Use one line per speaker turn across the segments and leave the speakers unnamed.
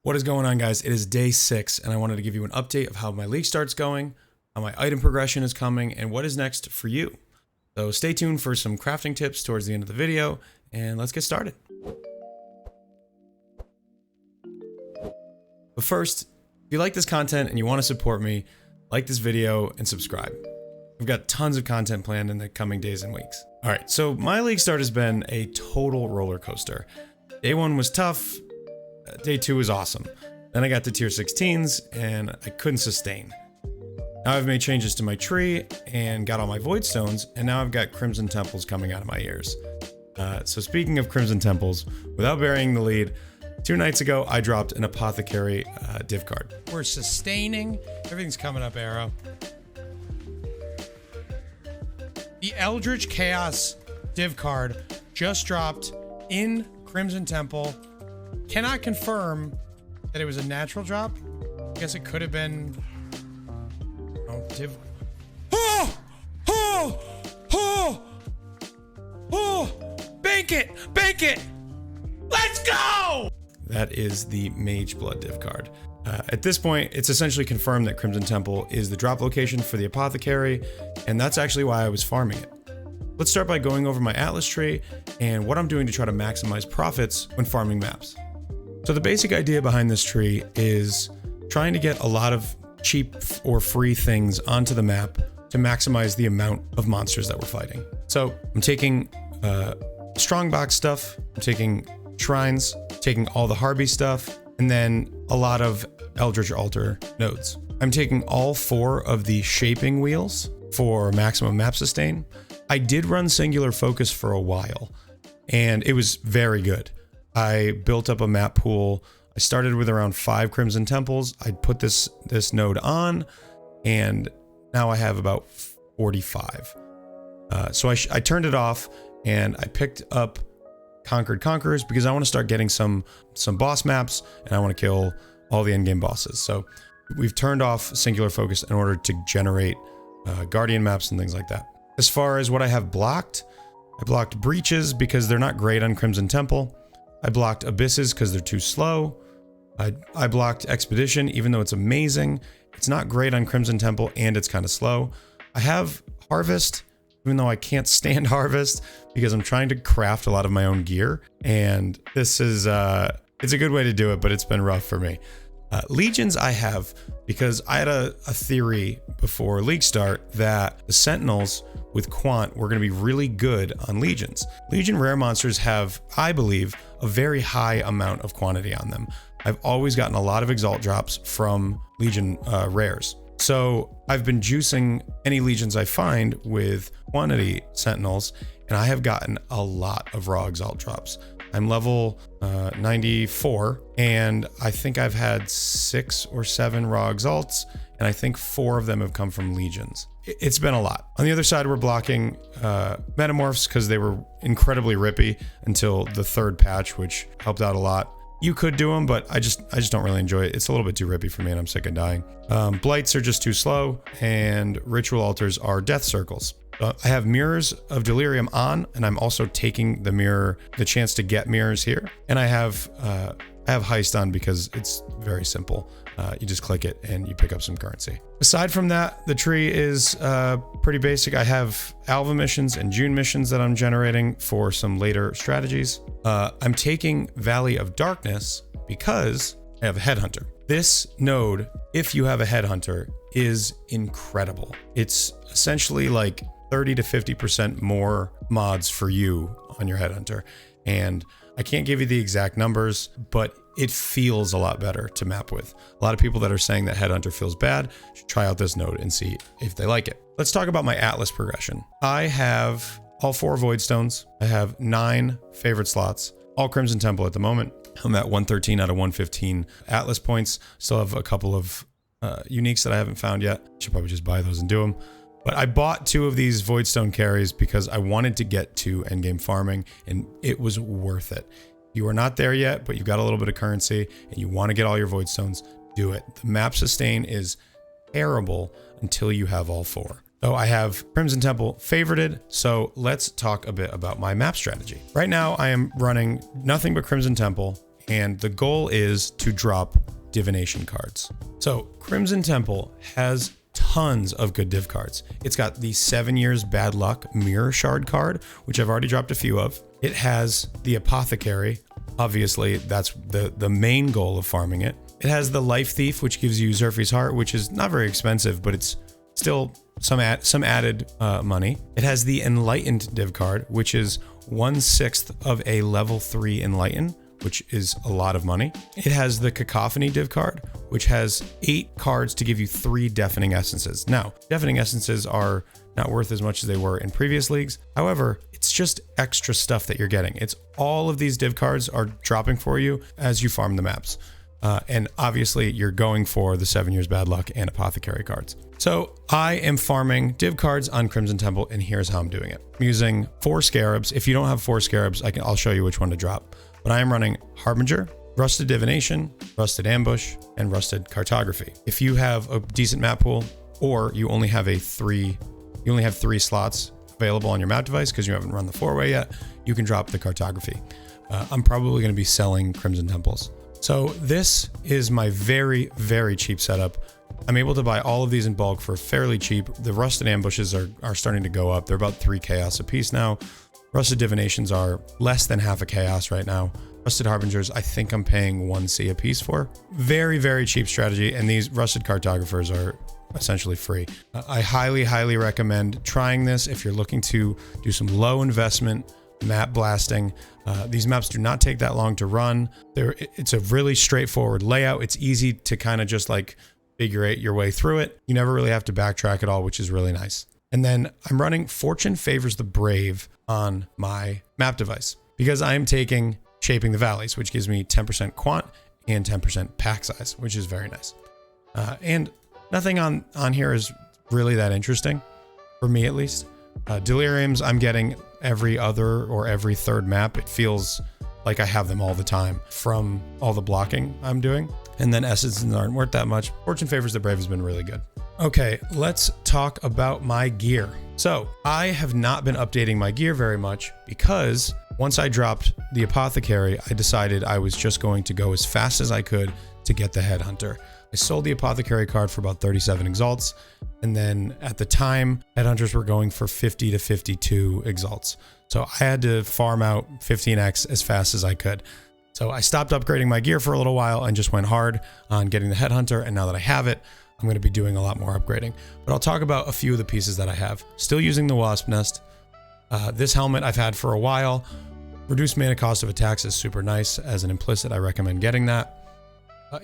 What is going on, guys? It is day 6, and I wanted to give you an update of how my league start's going, how my item progression is coming, and what is next for you. So stay tuned for some crafting tips towards the end of the video, and let's get started. But first, if you like this content and you want to support me, like this video and subscribe. I've got tons of content planned in the coming days and weeks. All right, so my league start has been a total roller coaster. Day 1 was tough. Day 2 was awesome. Then I got to tier 16s and I couldn't sustain. Now I've made changes to my tree and got all my void stones, and now I've got crimson temples coming out of my ears. So speaking of crimson temples, without burying the lead, 2 nights ago I dropped an apothecary div card. We're sustaining. Everything's coming up, Arrow. The Eldritch Chaos div card just dropped in Crimson Temple. Cannot confirm that it was a natural drop. I guess it could have been. Oh, div. Oh! Oh! Oh! Oh! Bank it! Bank it! Let's go! That is the Magebloods div card. At this point, it's essentially confirmed that Crimson Temple is the drop location for the apothecary, and that's actually why I was farming it. Let's start by going over my Atlas tree and what I'm doing to try to maximize profits when farming maps. So the basic idea behind this tree is trying to get a lot of cheap or free things onto the map to maximize the amount of monsters that we're fighting. So I'm taking strongbox stuff, I'm taking shrines, taking all the Harby stuff, and then a lot of Eldritch Altar nodes. I'm taking all 4 of the shaping wheels for maximum map sustain. I did run singular focus for a while, and it was very good. I built up a map pool. I started with around 5 Crimson Temples. I put this node on, and now I have about 45. So I turned it off, and I picked up Conquered Conquerors because I want to start getting some boss maps, and I want to kill all the endgame bosses. So we've turned off singular focus in order to generate guardian maps and things like that. As far as what I have blocked, I blocked breaches because they're not great on Crimson Temple. I blocked abysses because they're too slow. I blocked expedition, even though it's amazing. It's not great on Crimson Temple and it's kind of slow. I have harvest, even though I can't stand harvest because I'm trying to craft a lot of my own gear. And this is, it's a good way to do it, but it's been rough for me. Legions I have because I had a theory before league start that the Sentinels with Quant were going to be really good on Legions. Legion rare monsters have, I believe, a very high amount of quantity on them. I've always gotten a lot of Exalt drops from Legion rares. So I've been juicing any Legions I find with quantity Sentinels, and I have gotten a lot of raw Exalt drops. I'm level 94, and I think I've had 6 or 7 raw Exalts, and I think 4 of them have come from Legions. It's been a lot. On the other side, we're blocking Metamorphs because they were incredibly rippy until the 3rd patch, which helped out a lot. You could do them, but I just don't really enjoy it. It's a little bit too rippy for me, and I'm sick of dying. Blights are just too slow, and Ritual Altars are death circles. I have Mirrors of Delirium on, and I'm also taking the chance to get mirrors here. And I have Heist on because it's very simple. You just click it and you pick up some currency. Aside from that, the tree is pretty basic. I have Alva missions and June missions that I'm generating for some later strategies. I'm taking Valley of Darkness because I have a Headhunter. This node, if you have a Headhunter, is incredible. It's essentially like 30 to 50% more mods for you on your Headhunter. And I can't give you the exact numbers, but it feels a lot better to map with. A lot of people that are saying that Headhunter feels bad should try out this node and see if they like it. Let's talk about my Atlas progression. I have all 4 Void Stones. I have 9 favorite slots, all Crimson Temple at the moment. I'm at 113 out of 115 Atlas points. Still have a couple of uniques that I haven't found yet. Should probably just buy those and do them. But I bought 2 of these Voidstone carries because I wanted to get to endgame farming, and it was worth it. You are not there yet, but you've got a little bit of currency and you want to get all your Voidstones, do it. The map sustain is terrible until you have all 4. So I have Crimson Temple favorited, so let's talk a bit about my map strategy. Right now I am running nothing but Crimson Temple and the goal is to drop divination cards. So Crimson Temple has tons of good div cards. It's got the 7 years bad luck mirror shard card, which I've already dropped a few of. It has the apothecary. Obviously, that's the main goal of farming it. It has the life thief, which gives you Xerfe's heart, which is not very expensive, but it's still some added money. It has the enlightened div card, which is 1/6 of a level 3 enlighten, which is a lot of money. It has the cacophony div card, which has 8 cards to give you 3 deafening essences. Now, deafening essences are not worth as much as they were in previous leagues. However, it's just extra stuff that you're getting. It's all of these div cards are dropping for you as you farm the maps. And obviously you're going for the 7 years bad luck and apothecary cards. So I am farming div cards on Crimson Temple, and here's how I'm doing it. I'm using 4 scarabs. If you don't have 4 scarabs, I'll show you which one to drop. But I am running Harbinger, Rusted Divination, Rusted Ambush, and Rusted Cartography. If you have a decent map pool, or you only have 3 slots available on your map device because you haven't run the 4-way yet, you can drop the Cartography. I'm probably going to be selling Crimson Temples. So this is my very, very cheap setup. I'm able to buy all of these in bulk for fairly cheap. The Rusted Ambushes are starting to go up. They're about 3 chaos a piece now. Rusted Divinations are less than half a chaos right now. Rusted Harbingers, I think I'm paying 1C a piece for. Very, very cheap strategy, and these Rusted Cartographers are essentially free. I highly, highly recommend trying this if you're looking to do some low investment map blasting. These maps do not take that long to run. It's a really straightforward layout. It's easy to kind of just like figure out your way through it. You never really have to backtrack at all, which is really nice. And then I'm running Fortune Favors the Brave on my map device because I am taking Shaping the Valleys, which gives me 10% quant and 10% pack size, which is very nice. And nothing on here is really that interesting, for me at least. Deliriums, I'm getting every other or every third map. It feels like I have them all the time from all the blocking I'm doing. And then essences aren't worth that much. Fortune Favors the Brave has been really good. Okay, let's talk about my gear. So I have not been updating my gear very much because once I dropped the Apothecary, I decided I was just going to go as fast as I could to get the Headhunter. I sold the Apothecary card for about 37 exalts. And then at the time, Headhunters were going for 50 to 52 exalts. So I had to farm out 15x as fast as I could. So I stopped upgrading my gear for a little while and just went hard on getting the Headhunter. And now that I have it, I'm going to be doing a lot more upgrading. But I'll talk about a few of the pieces that I have. Still using the Wasp Nest. This helmet I've had for a while. Reduced mana cost of attacks is super nice. As an implicit, I recommend getting that.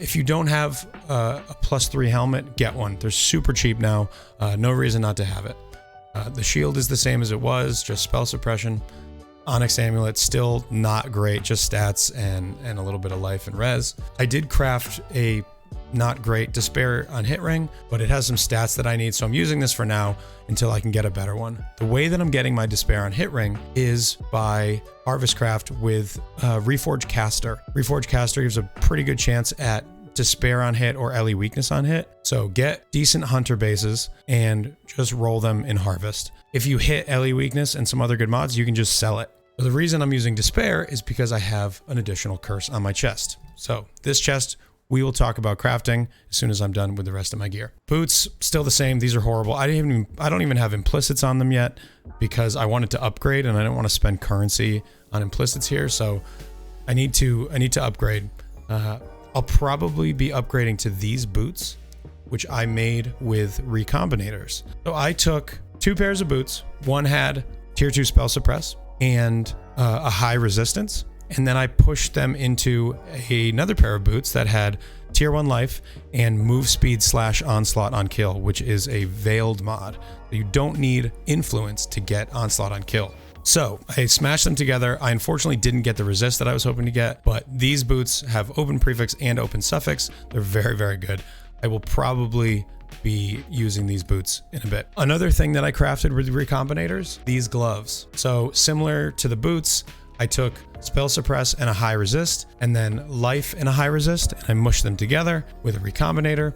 If you don't have a +3 helmet, get one. They're super cheap now. No reason not to have it. The shield is the same as it was, just spell suppression. Onyx Amulet, still not great, just stats and a little bit of life and res. I did craft a not great Despair on Hit Ring, but it has some stats that I need, so I'm using this for now until I can get a better one. The way that I'm getting my Despair on Hit Ring is by Harvestcraft with Reforge Caster. Reforge Caster gives a pretty good chance at Despair on hit or LE weakness on hit. So get decent hunter bases and just roll them in Harvest. If you hit LE weakness and some other good mods, you can just sell it. So the reason I'm using Despair is because I have an additional curse on my chest. So this chest, we will talk about crafting as soon as I'm done with the rest of my gear. Boots, still the same. These are horrible. I don't even have implicits on them yet because I wanted to upgrade and I don't want to spend currency on implicits here. So I need to upgrade. I'll probably be upgrading to these boots, which I made with recombinators. So I took 2 pairs of boots. One had tier 2 spell suppress and a high resistance. And then I pushed them into another pair of boots that had tier 1 life and move speed / onslaught on kill, which is a veiled mod. You don't need influence to get onslaught on kill. So I smashed them together. I unfortunately didn't get the resist that I was hoping to get, but these boots have open prefix and open suffix. They're very, very good. I will probably be using these boots in a bit. Another thing that I crafted with recombinators, these gloves. So similar to the boots, I took spell suppress and a high resist, and then life and a high resist, and I mushed them together with a recombinator,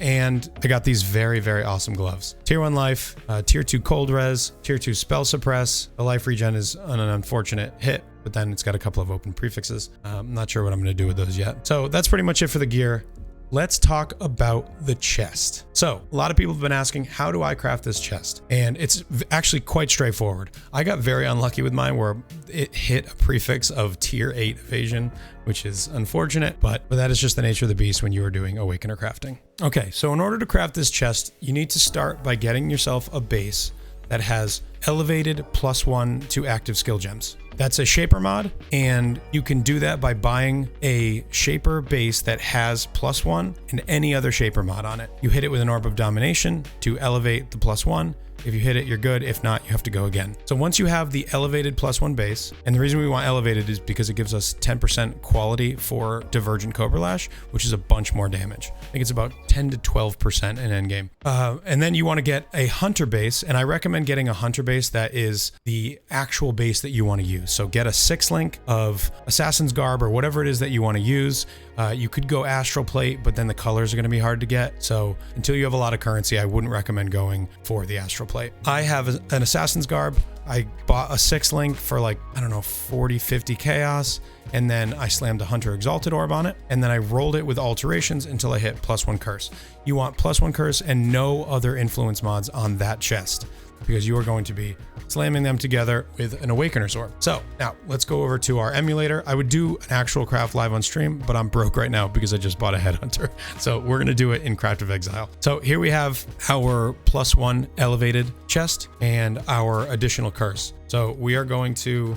and I got these very, very awesome gloves. Tier 1 life, tier 2 cold res, tier 2 spell suppress. The life regen is an unfortunate hit, but then it's got a couple of open prefixes. I'm not sure what I'm going to do with those yet. So that's pretty much it for the gear. Let's talk about the chest. So a lot of people have been asking, how do I craft this chest? And it's actually quite straightforward. I got very unlucky with mine where it hit a prefix of tier 8 evasion, which is unfortunate, but that is just the nature of the beast when you are doing Awakener crafting. Okay, so in order to craft this chest, you need to start by getting yourself a base that has elevated +1 to active skill gems. That's a shaper mod, and you can do that by buying a shaper base that has +1 and any other shaper mod on it. You hit it with an orb of domination to elevate the +1. If you hit it, you're good. If not, you have to go again. So once you have the elevated +1 base, and the reason we want elevated is because it gives us 10% quality for Divergent Cobra Lash, which is a bunch more damage. I think it's about 10 to 12% in endgame. And then you want to get a hunter base, and I recommend getting a hunter base that is the actual base that you want to use. So get a 6-link of Assassin's Garb or whatever it is that you want to use. You could go Astral Plate, but then the colors are going to be hard to get. So until you have a lot of currency, I wouldn't recommend going for the Astral Plate. I have an Assassin's Garb. I bought a 6-link for like, I don't know, 40, 50 chaos. And then I slammed a Hunter Exalted Orb on it. And then I rolled it with alterations until I hit +1 curse. You want +1 curse and no other influence mods on that chest, because you are going to be slamming them together with an Awakener's Orb. So now let's go over to our emulator. I would do an actual craft live on stream, but I'm broke right now because I just bought a Headhunter. So we're gonna do it in Craft of Exile. So here we have our +1 elevated chest and our additional curse. So we are going to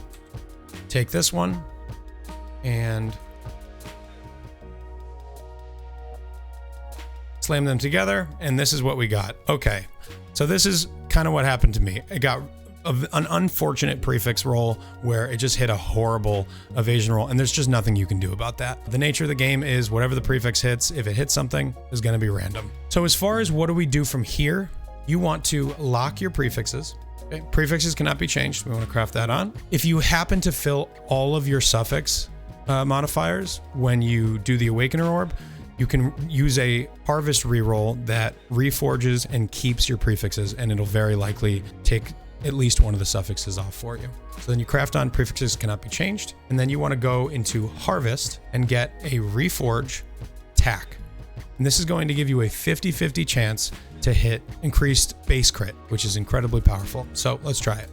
take this one and slam them together, and this is what we got. Okay, so this is kind of what happened to me. I got an unfortunate prefix roll where it just hit a horrible evasion roll, and there's just nothing you can do about that. The nature of the game is whatever the prefix hits, if it hits something, is going to be random. So as far as what do we do from here, you want to lock your prefixes. Okay? Prefixes cannot be changed. We want to craft that on. If you happen to fill all of your suffix modifiers when you do the Awakener Orb, you can use a harvest reroll that reforges and keeps your prefixes, and it'll very likely take at least one of the suffixes off for you. So then you craft on prefixes cannot be changed, and then you want to go into harvest and get a reforge tack. And this is going to give you a 50-50 chance to hit increased base crit, which is incredibly powerful. So let's try it.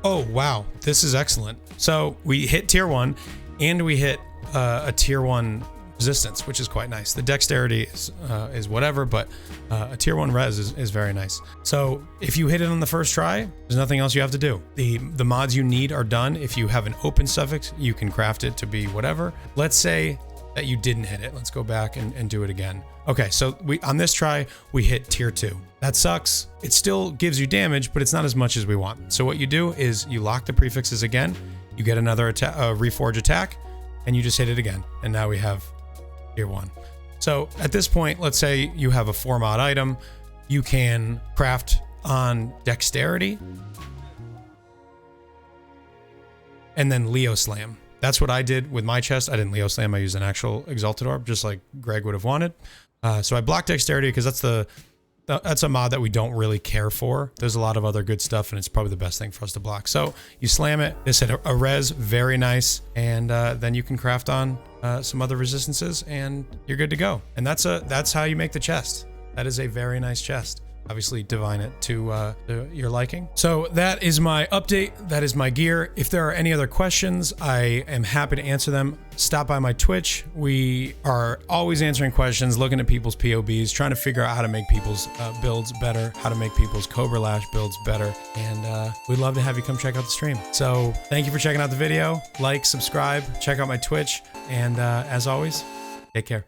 Oh, wow. This is excellent. So we hit tier 1 and we hit a tier 1 resistance, which is quite nice. The dexterity is whatever, but a tier 1 res is very nice. So if you hit it on the first try, there's nothing else you have to do. The mods you need are done. If you have an open suffix, you can craft it to be whatever. Let's say that you didn't hit it. Let's go back and do it again. Okay, so on this try, we hit tier 2. That sucks. It still gives you damage, but it's not as much as we want. So what you do is you lock the prefixes again, you get another reforge attack, and you just hit it again. And now we have tier 1. So at this point, let's say you have a 4-mod item, you can craft on dexterity and then Leo Slam. That's what I did with my chest. I didn't Leo Slam, I used an actual Exalted Orb, just like Greg would have wanted. So I blocked dexterity because that's a mod that we don't really care for. There's a lot of other good stuff, and it's probably the best thing for us to block. So you slam it. This hit a res, very nice, and then you can craft on some other resistances, and you're good to go. And that's how you make the chest. That is a very nice chest. Obviously, divine it to your liking. So that is my update. That is my gear. If there are any other questions, I am happy to answer them. Stop by my Twitch. We are always answering questions, looking at people's POBs, trying to figure out how to make people's builds better, how to make people's Cobra Lash builds better. And we'd love to have you come check out the stream. So thank you for checking out the video. Like, subscribe, check out my Twitch. And as always, take care.